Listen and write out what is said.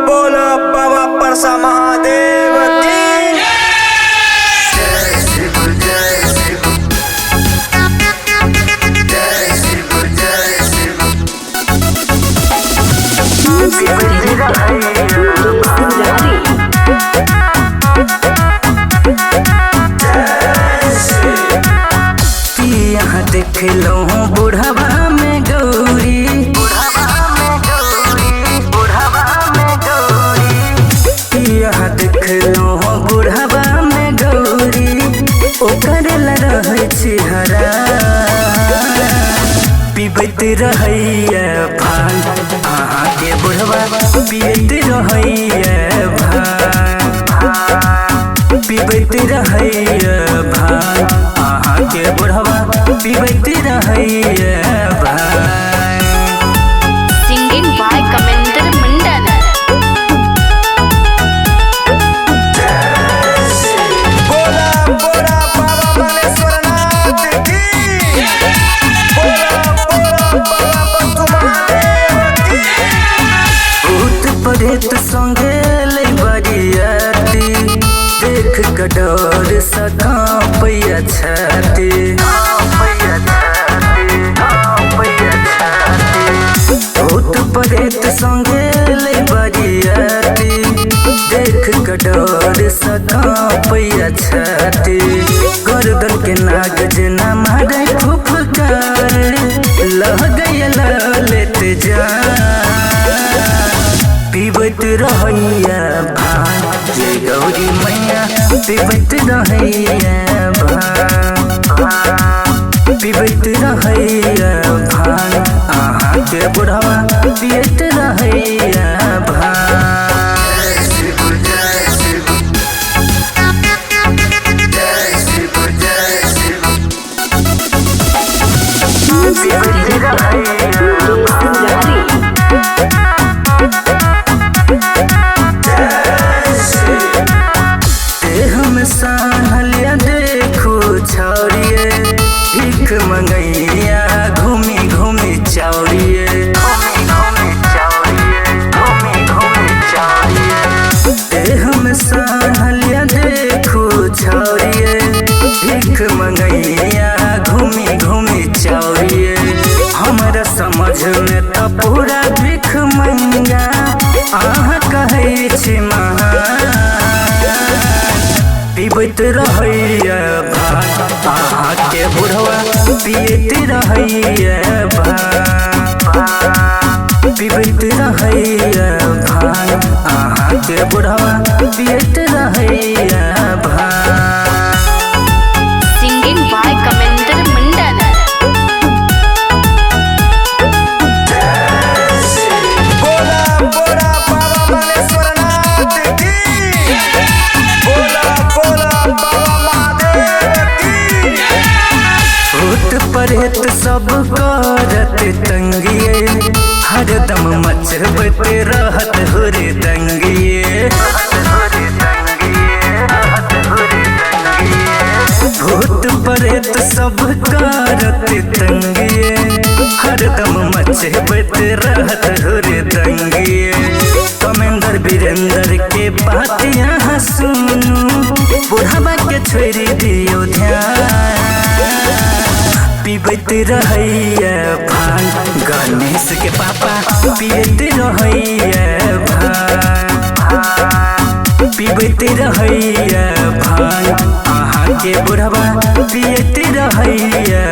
बोलो बाबा परसा महादेव की। यहाँ देख लो बुढ़ावा में गौरी, यहाँ देख लो बुढ़ावा में गौरी, ओकर रहे छिहरा पीबत रहैया भान, अहाँ के बुढ़वा पियत रहैया भान, पीबत रहैया भान, अहाँ के बुढ़वा पीबत रहैया भान। Singing by Kamendra Mandal. बोला बोला बाबा मलेश्वरनाथ की। बोला बोला बाबा परसा महादेव की। भूत प्रेत संगे ले बरियाती, देख के डर सका पैया छाती, भूत प्रेत संगे ले बरियाती, देख के डर सका पैया छाती, गर्दन के नाग जना मारे फुफकार, लह गयल लेत जा पीबत रहैया भान, जय गौरी मैया पीबत रहैया भान, पीबत रहैया भान, अहाँ के बुढ़वा पियत रहैया भान। हम सानलिया देखो छौड़िए, भीख मंगैया घूमी घूमी चौड़िए, हम सानलिया देखो छौड़िए, भीख मंगैया घूमी घूमी चौड़िए, हमरा समझ में तो पूरा भीख मंगा, अहाँ कहै छी महान, पीबत रहैया भान, अहाँ के बुढ़वा पियत रहैया भान, पीबत रहैया भान, अहाँ के बुढ़वा पियत रहैया भान। Singing by Kamendra Mandal. बोला बोला बाबा मलेश्वरनाथ की। बोला बोला बाबा महादेव की। भूत प्रेत सब करत तंगिए, हरदम मचबत रहत हुरे दंगिए, भूत प्रेत सब करत तंगिए, हरदम मचबत रहत हुरे दंगिए, कमेंदर वीरेंद्र के बात यहाँ सुनू, बुढ़ावा के छोड़ दियो ध्यान, पीबत रहैया भान, गणेश के पापा पियत रहैया भान, पीबत रहैया भान, अहाँ के बुढ़वा पियत रहैया